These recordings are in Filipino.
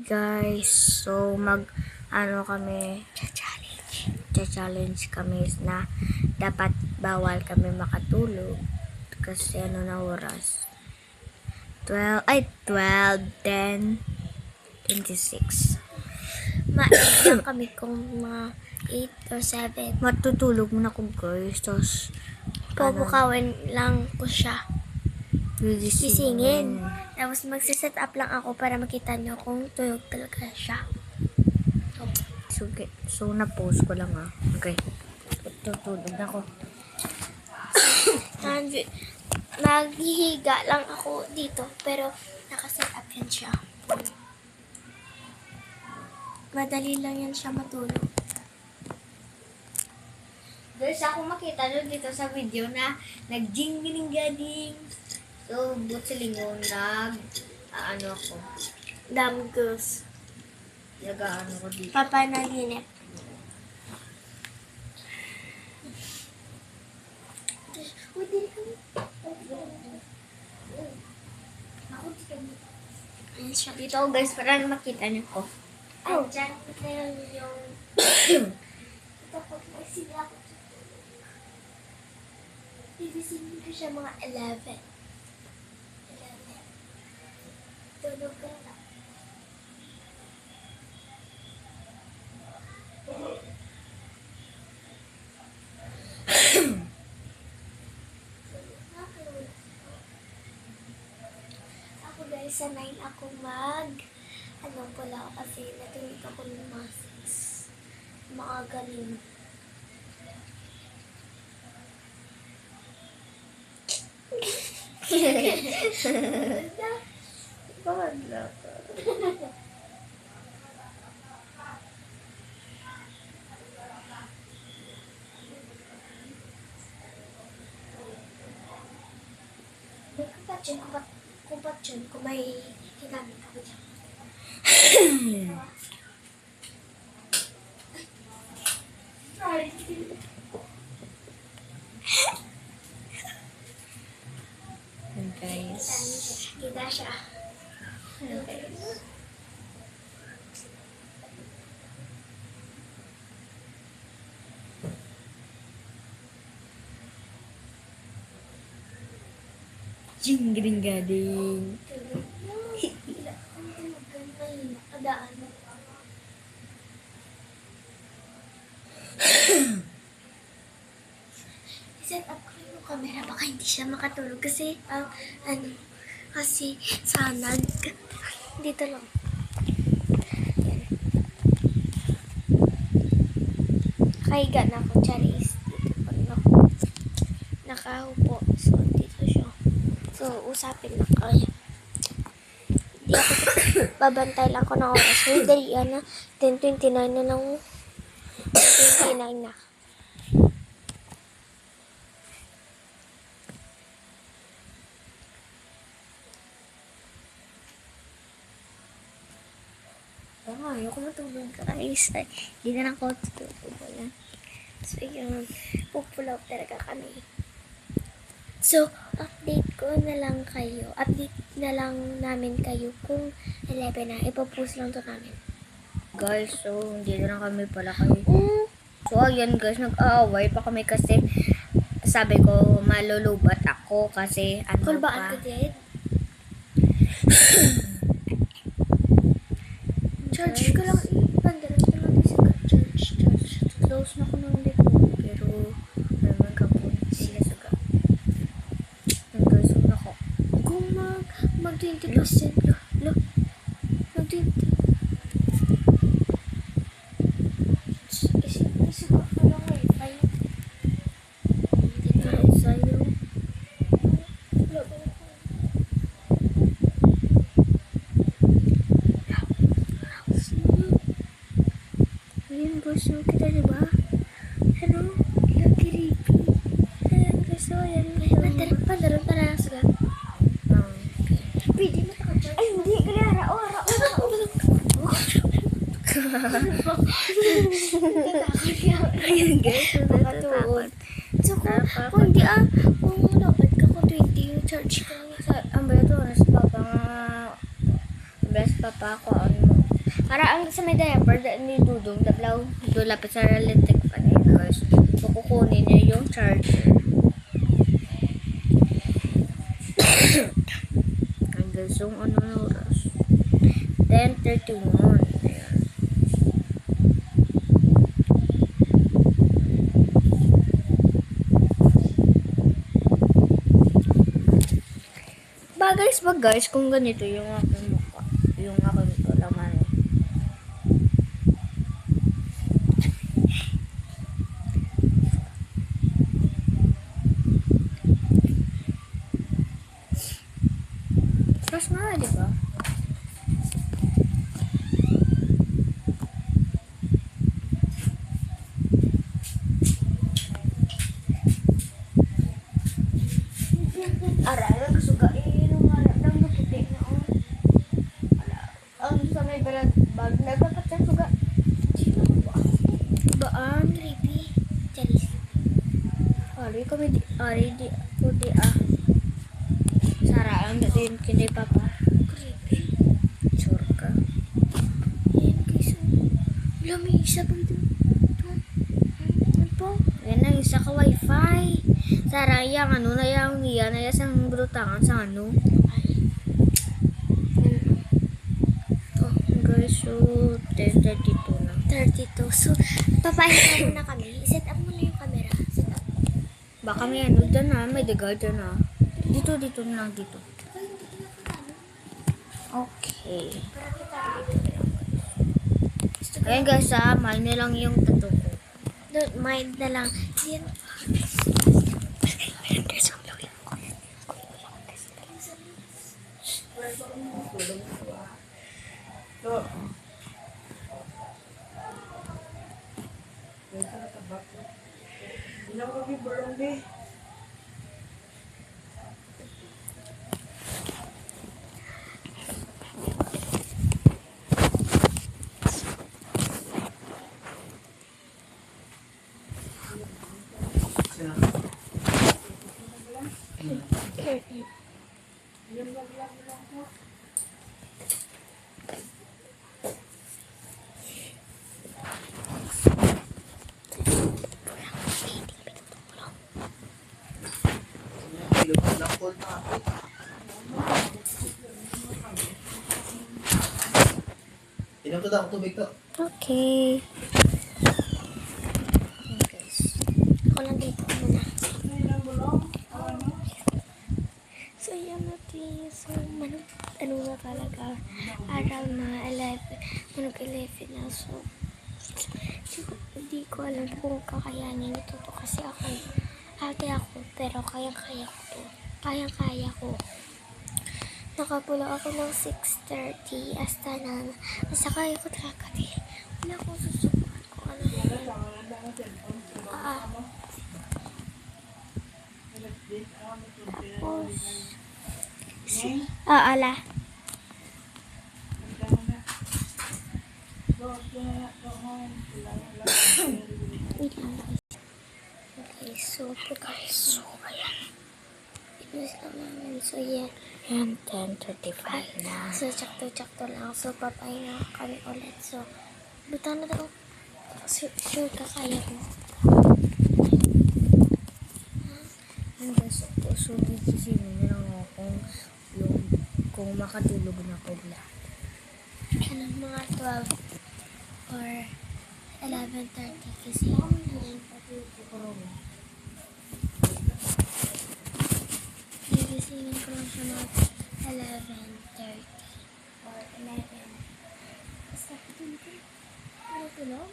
Guys, so kami challenge kami na dapat bawal kami makatulog kasi na oras 10, 26. Maibang kami kung mga 8 or 7. Matutulog muna ko guys, tapos Pabukawin lang ko siya. gisingin. Tapos magsiset up lang ako para makita nyo kung tulog talaga siya. So na-post ko lang Okay. Tutulog na ako. Naghihiga lang ako dito pero nakaset up yan siya. Madali lang yan siya matulog. Guys, ako makita nyo dito sa video na nag-jing-gining-gading. So, but sa lingon, ako. Damn girls. Nag-ano ko dito. Papanaginip. Ayan siya. Dito ako guys, para makita nyo ko. Oh. Diyan na yung ito pag nagsila ko. Ibisingin ko siya mga 11. Tulog ka na. Ako guys, sanay ako pala ako kasi natulog ako ng mga 6. Mga galing. Bahala ka. May kupat dyan kung may hinamit ako dyan. Guys. Kita siya. Jing-gining-gading. Set up ko yung camera baka hindi siya makatulog kasi kasi sanag dito lang. Nakahiga na ako, Charis. Dito pag nakahupo. So, dito siya. So, usapin na kayo. Di ako babantay lang ko ng oras. May dalian na 10:29 na ng 10:29 na. Ayoko matulog guys. Hindi na lang ako tutulog. So, yun. Pull out talaga kami. So, update ko na lang kayo. Update na lang namin kayo kung 11 na. Ipopost lang to namin. Guys, so hindi na kami pala kayo. So, ayan guys, nag-aaway pa kami kasi sabi ko malulubat ako kasi Kulbaan ko din. Charge ko lang. Pandalas ko lang sa charge. Close na ko nung dito. Pero, naman ka po sila saga. Nag-close na ko. Kung mag 20%. Mag 20%. Isa ko pa lang wifi. Kahit sa'yo. Ayun guys, yung kita diba? Ano? Lagi ripi. Ayan guys, so ayan. Pandaron pa na suga. Pwede mo ka-charge. Ay, hindi. Kaya ara. Ayun guys, Nakatuon. So, kung hindi kung dapat ka kung 20 yung charge ka. ang bayo to, nasa papa nga, best papa ko, ano mo, Para ang sa may diaper ni Dudong, dablaw, dulapit sa electric fan guys. So, kukunin niya yung charger. Hanggang yung ano na oras. 10:31. Ayan. Guys, kung ganito yung aking mukha, yung aking laman. Tapos nga, di ba? Aral, suga, yung harap ng puti na oh. Ang sa may balag bag, nagpapat sa suga. Baan? Creepy. Charis. Ari kami di, puti ah. Saraan, dito yung kinay papa. Creepy. Sure ka. Ayan guys. Wala, may isa pa dito. Ano po? Yan ang isa ka wifi. Sara, yang ano na yang niya na yung brutangan sa ano. Oh, guys, so 10:32 na. 32. So, papahinga muna kami. Set up muna yung camera. Set up. Baka may ano dyan na, may degal dyan na. Dito na lang dito. Okay. Ayan guys, mahal na lang yung tattoo ko. Don't mind na lang. Yan. Inom to daw, tubig to. Okay. Ayan guys. Ako lang dito muna. So, yan natin. So, ano na talaga. Araw na 11. Manog 11 na. So, hindi ko alam kung kakayanin ito to. Kasi ako, ate ako. Pero kayang-kaya ko to. Kayang-kaya ko. Nakapula ako ng 6:30. Hasta na. Nasa kaya ko talaga. Wala akong susubukan kung ano. Tapos, ala. Wait lang guys. Okay, so, ayan. Inis lang namin. So, yan. Ayan, 10:35 na. So, tsakto lang. So, papahinga kami ulit. So, buta na daw. Sure ka kaya ko. Ayan guys, so sisinin na lang ako kung makatulog na ako lahat. Ano, mga 12 or 11:30 kasi gigisingin ko lang siya mga 11:30 or 11. Basta tulog.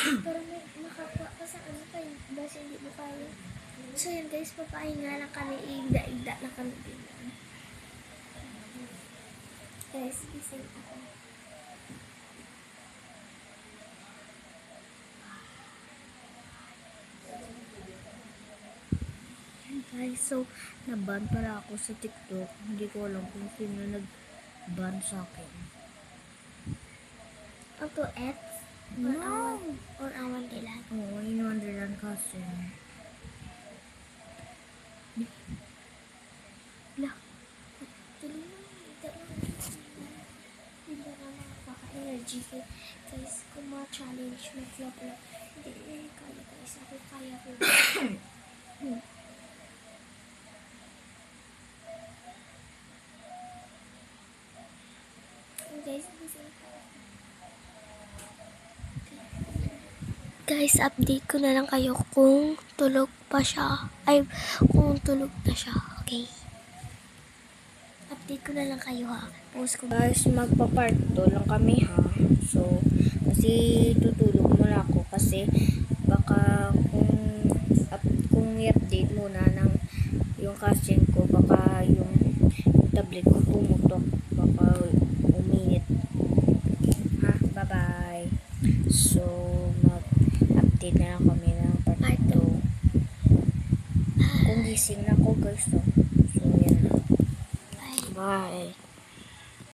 Pero may nakakuha ka sa ano kayo. Basta hindi mo kaya. So yun guys, papahinga lang kami. Igda na kami din. Guys, gising ako. Guys, so naban pala ako sa TikTok. Hindi ko alam kung sino nag-ban sa akin. Auto X? No! Or awan nila? Oo, in Wonderland kasi. Tuloy na. Hindi na nakakakain. energy. Guys, kung mga challenge na flop lang, hindi kaya guys. Ako kaya ko. Guys, update ko na lang kayo kung tulog pa siya. Ay, kung tulog na siya. Okay. Update ko na lang kayo ha. Post ko. Guys, magpa-part 2 lang kami ha. So, kasi tutulog muna ako kasi baka kung i-update muna ng yung casting ko, baka yung tablet ko pumutok. Baka uminit. Ha? Bye-bye. So, mag-update na lang kami ng part 2. Kung gising na ako guys. So, yan na. Bye. Bye.